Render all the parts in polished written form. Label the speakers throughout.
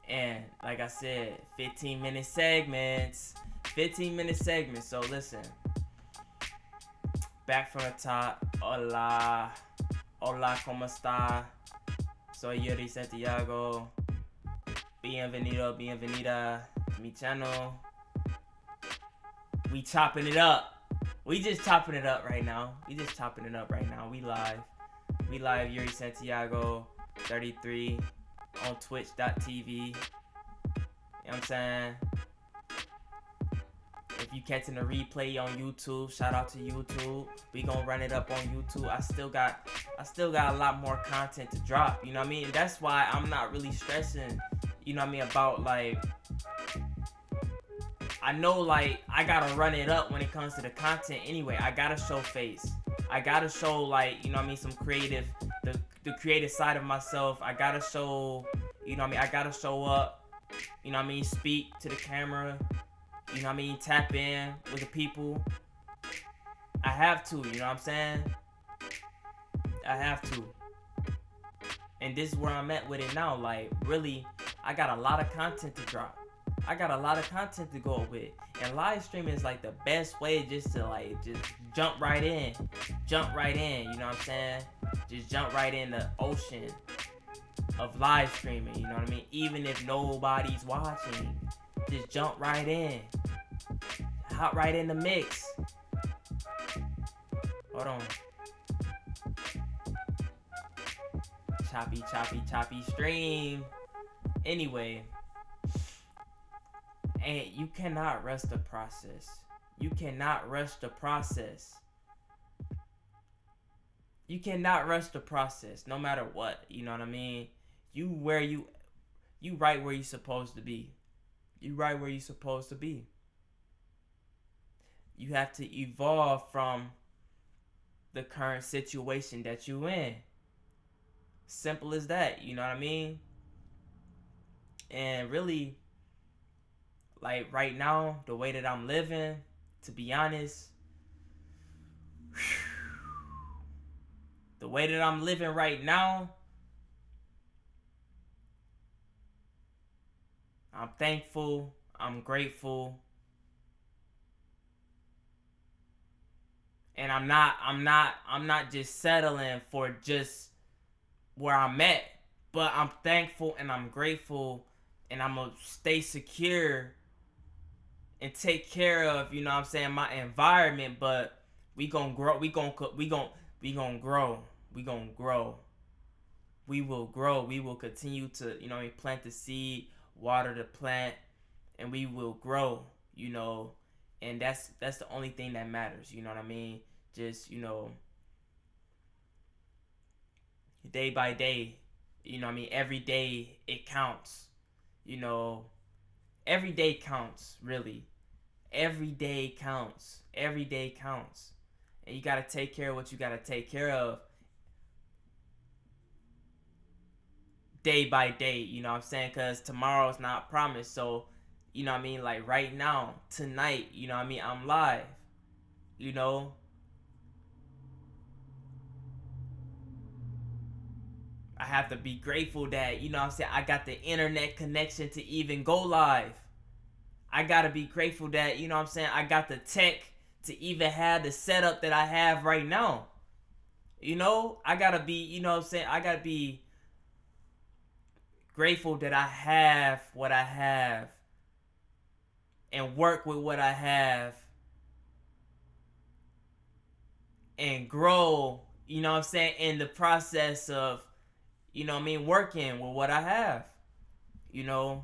Speaker 1: And like I said, 15-minute segments. 15-minute segments. So listen, back from the top. Hola. Hola, ¿cómo está? Soy Yuri Santiago. Bienvenido, bienvenida to mi channel. We chopping it up. We just chopping it up right now. We live. We live Yuri Santiago 33 on twitch.tv. You know what I'm saying? If you catching the replay on YouTube, shout out to YouTube. We gonna run it up on YouTube. I still got a lot more content to drop. You know what I mean? And that's why I'm not really stressing. You know what I mean about like. I know like I gotta run it up when it comes to the content anyway. I gotta show face. I gotta show like you know what I mean some creative, the creative side of myself. I gotta show you know what I mean. I gotta show up. You know what I mean. Speak to the camera. You know what I mean? Tap in with the people. I have to, you know what I'm saying? I have to. And this is where I'm at with it now. Like, really, I got a lot of content to drop. I got a lot of content to go with. And live streaming is like the best way just to like, just jump right in. Jump right in, you know what I'm saying? Just jump right in the ocean of live streaming, you know what I mean? Even if nobody's watching. Just jump right in. Hop right in the mix. Hold on. Choppy stream. Anyway. And you cannot rush the process. You cannot rush the process. You cannot rush the process no matter what. You know what I mean? You right where you're supposed to be. You right where you're supposed to be. You have to evolve from the current situation that you in. Simple as that, you know what I mean? And really, like right now, the way that I'm living, to be honest, the way that I'm living right now, I'm thankful, I'm grateful. And I'm not just settling for just where I'm at, but I'm thankful and I'm grateful and I'm gonna stay secure and take care of, you know what I'm saying, my environment, but we gonna grow, we gonna grow. We gonna grow. We will grow. We will continue to, you know, plant the seed, water the plant, and we will grow, you know. And that's the only thing that matters, you know what I mean? Just, you know, day by day, you know what I mean? Every day it counts, you know. Every day counts, really. Every day counts. Every day counts. And you got to take care of what you got to take care of day by day, you know what I'm saying? Because tomorrow's not promised. So, you know what I mean? Like right now, tonight, you know what I mean? I'm live, you know? I have to be grateful that, you know what I'm saying, I got the internet connection to even go live. I got to be grateful that, you know what I'm saying, I got the tech to even have the setup that I have right now. You know, I got to be, you know what I'm saying, I got to be grateful that I have what I have and work with what I have and grow, you know what I'm saying, in the process of, you know what I mean, working with what I have, you know.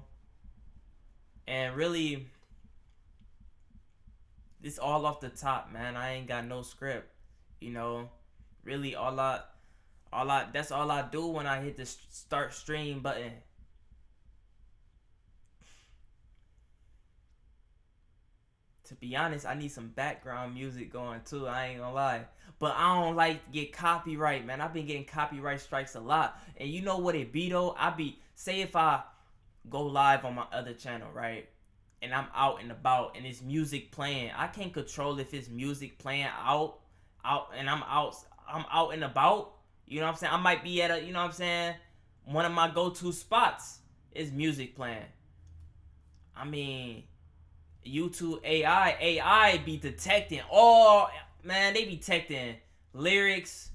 Speaker 1: And really, it's all off the top, man. I ain't got no script, you know. Really, that's all I do when I hit the start stream button. To be honest, I need some background music going too. I ain't gonna lie, but I don't like to get copyright, man. I've been getting copyright strikes a lot, and you know what it be though? Say if I go live on my other channel, right? And I'm out and about and it's music playing. I can't control if it's music playing and I'm out and about. You know what I'm saying? I might be at a, you know what I'm saying, one of my go-to spots. It's music playing. I mean, YouTube AI be detecting all, man, they be detecting lyrics,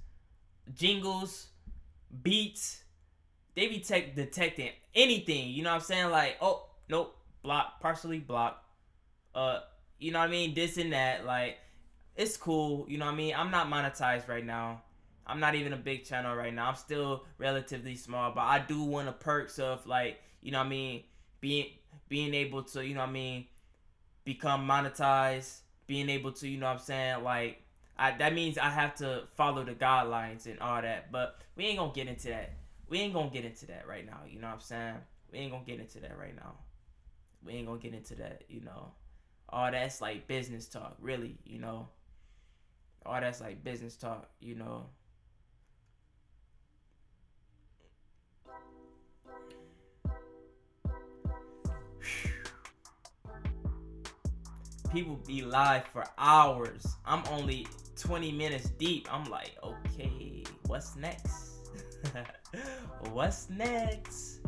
Speaker 1: jingles, beats. They be detecting anything. You know what I'm saying? Like, oh nope, block, partially blocked. Uh, you know what I mean? This and that. Like, it's cool. You know what I mean? I'm not monetized right now. I'm not even a big channel right now. I'm still relatively small, but I do want the perks of, like, you know what I mean, being being able to, you know what I mean, become monetized, being able to, you know what I'm saying, like, that means I have to follow the guidelines and all that. But we ain't gonna get into that. We ain't gonna get into that right now. You know what I'm saying? We ain't gonna get into that right now. We ain't gonna get into that. You know, all that's like business talk, really. You know, all that's like business talk. You know, people be live for hours. I'm only 20 minutes deep. I'm like, okay, what's next? What's next?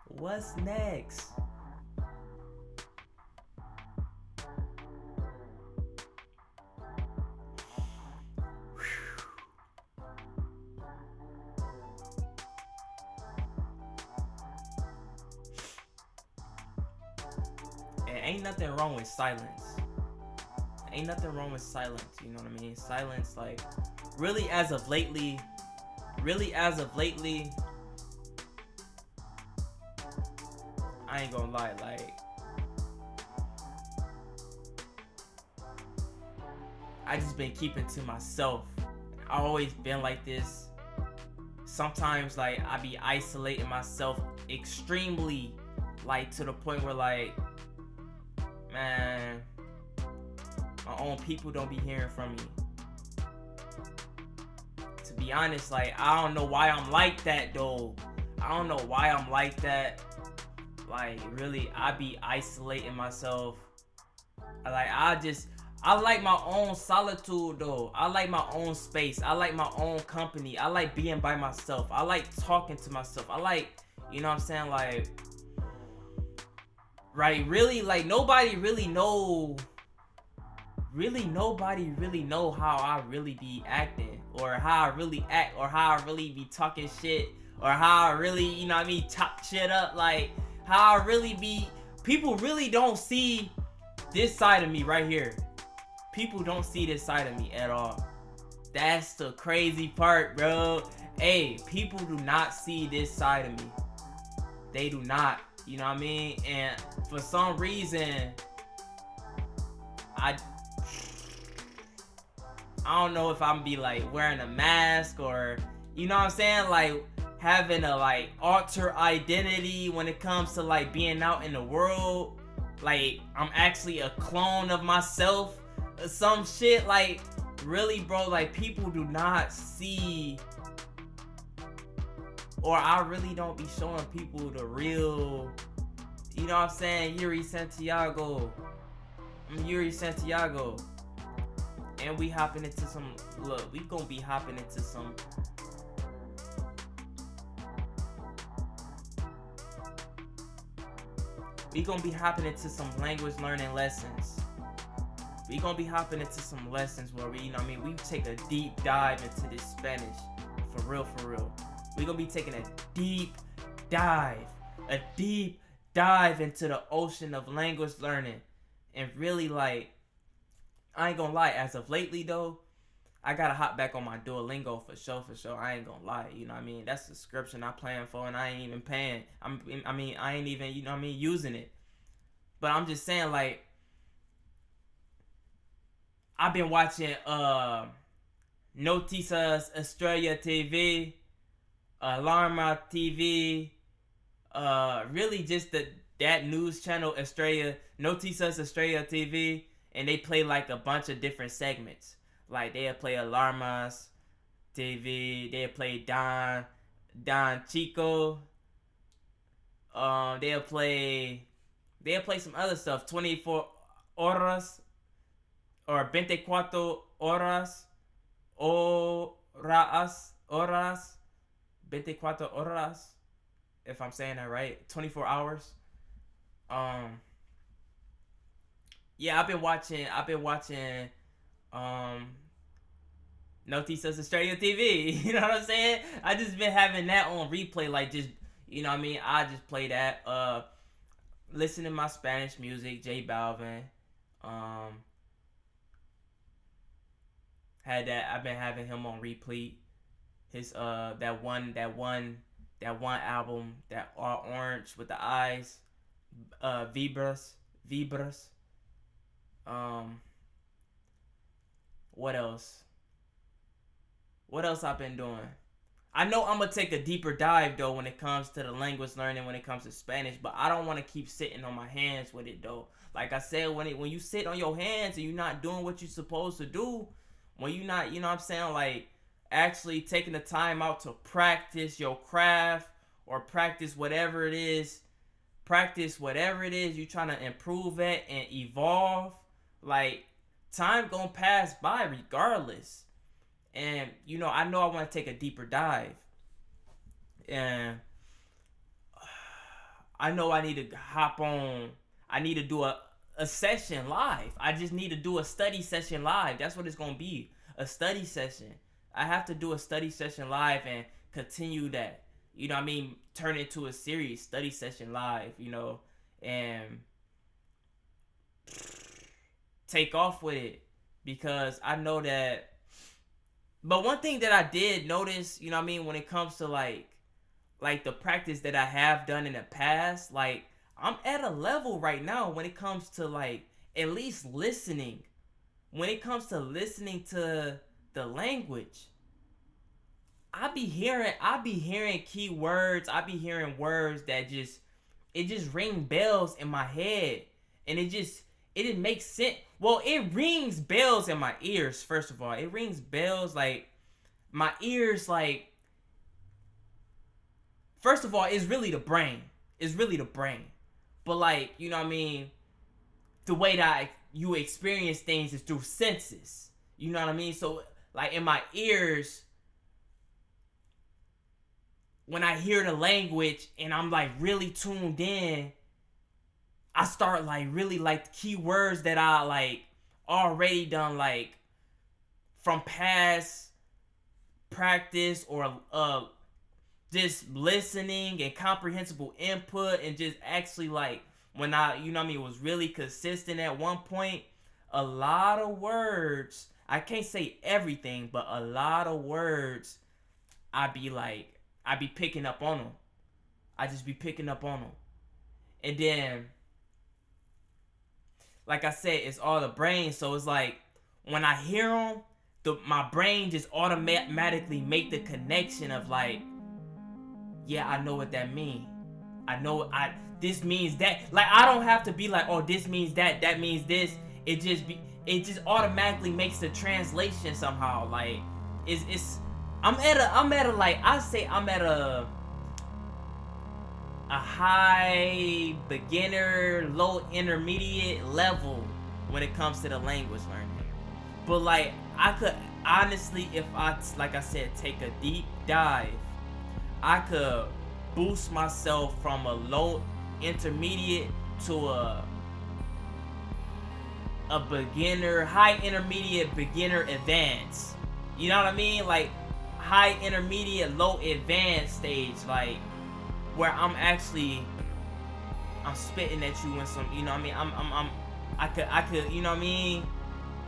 Speaker 1: What's next? And ain't nothing wrong with silence. Ain't nothing wrong with silence, you know what I mean? Silence, like, really as of lately, I ain't gonna lie, like, I just been keeping to myself. I always been like this. Sometimes, like, I be isolating myself extremely, like, to the point where, like, man, my own people don't be hearing from me. To be honest, like, I don't know why I'm like that, though. I don't know why I'm like that. Like, really, I be isolating myself. I like my own solitude, though. I like my own space. I like my own company. I like being by myself. I like talking to myself. I like, you know what I'm saying, like, right, really, like, nobody really know how I really be acting, or how I really act, or how I really be talking shit, or how I really, you know what I mean, chop shit up, like, how I really be. People really don't see this side of me right here. People don't see this side of me at all. That's the crazy part, bro. Hey, people do not see this side of me. They do not. You know what I mean? And for some reason, I don't know if I'm be like wearing a mask, or, you know what I'm saying, like, having a, like, alter identity when it comes to, like, being out in the world. Like, I'm actually a clone of myself or some shit. Like, really, bro, like, people do not see, or I really don't be showing people the real, you know what I'm saying, Yuri Santiago. I'm Yuri Santiago. And we hopping into some, look, we gonna be hopping into some, we gonna be hopping into some language learning lessons. We gonna be hopping into some lessons where we, you know what I mean, we take a deep dive into this Spanish. For real, for real. We gonna be taking a deep dive. A deep dive into the ocean of language learning. And really, like, I ain't gonna lie, as of lately though, I gotta hop back on my Duolingo for sure, for sure. I ain't gonna lie, you know what I mean? That's a subscription I'm paying for, and I ain't even paying. I ain't even, you know what I mean, using it. But I'm just saying, like, I've been watching Noticias Estrella TV, Alarma TV, really just that news channel Estrella, Noticias Estrella TV, and they play like a bunch of different segments. Like, they'll play Alarmas TV, they'll play Don Chico, they'll play some other stuff, 24 horas or 24 horas, horas, 24 horas, if I'm saying that right. 24 hours. Um, yeah, I've been watching. Um, Noticias Australia TV. You know what I'm saying? I just been having that on replay, like just you know what I mean. I just play that. Listen to my Spanish music, J Balvin. Um, had that. I've been having him on replay. His that one album, that orange with the eyes, Vibras. Um, what else? What else I've been doing? I know I'm gonna take a deeper dive though when it comes to the language learning, when it comes to Spanish, but I don't want to keep sitting on my hands with it though. Like I said, when you sit on your hands and you're not doing what you're supposed to do, when you're not, you know what I'm saying, like actually taking the time out to practice your craft or practice whatever it is you're trying to improve at and evolve, like time gonna pass by regardless. And I know I want to take a deeper dive, and I know I need to hop on. I need to do a session live. I just need to do a study session live. That's what it's gonna be, a study session. I have to do a study session live and continue that. You know what I mean? Turn it into a series, study session live. And take off with it, because I know that. But one thing that I did notice, you know what I mean, when it comes to like the practice that I have done in the past, like I'm at a level right now when it comes to like at least listening. When it comes to listening to the language, I be hearing keywords, I be hearing words that just ring bells in my head, and it didn't make sense. Well, it rings bells in my ears. First of all, it rings bells, like my ears, like first of all, it's really the brain. It's really the brain. But like, you know what I mean, the way that you experience things is through senses. You know what I mean? So like in my ears, when I hear the language and I'm like really tuned in, I start like really like keywords that I like already done, like from past practice, or just listening and comprehensible input, and just actually like when I, you know what I mean, was really consistent at one point. A lot of words, I can't say everything, but a lot of words I be picking up on them. I just be picking up on them. And then like I said, it's all the brain. So it's like when I hear them, my brain just automatically make the connection of like, yeah, I know what that means. I know this means that. Like I don't have to be like, oh, this means that, that means this. It just automatically makes the translation somehow. Like it's I'm at a like, I say I'm at a high beginner, low intermediate level when it comes to the language learning. But like I could honestly, if I, like I said, take a deep dive, I could boost myself from a low intermediate to a beginner, high intermediate, beginner, advanced. You know what I mean? Like high intermediate, low advanced stage, like where I'm spitting at you in some, you know what I mean? I could, you know what I mean?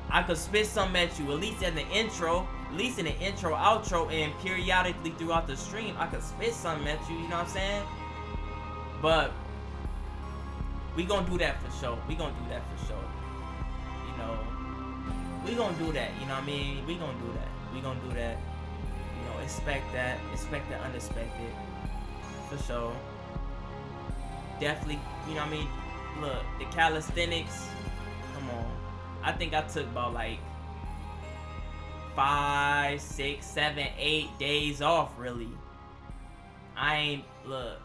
Speaker 1: I could spit something at you, at least in the intro, outro, and periodically throughout the stream, I could spit something at you, you know what I'm saying? But we gonna do that for sure. We gonna do that for sure. You know, we gonna do that, you know what I mean? We gonna do that. We gonna do that. You know, expect the unexpected. For sure. Definitely, you know what I mean? Look, the calisthenics, come on. I think I took about like 5, 6, 7, 8 days off, really. I ain't, look.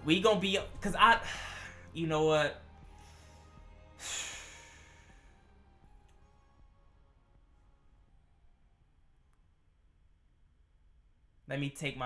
Speaker 1: We gonna be, cause you know what? Let me take my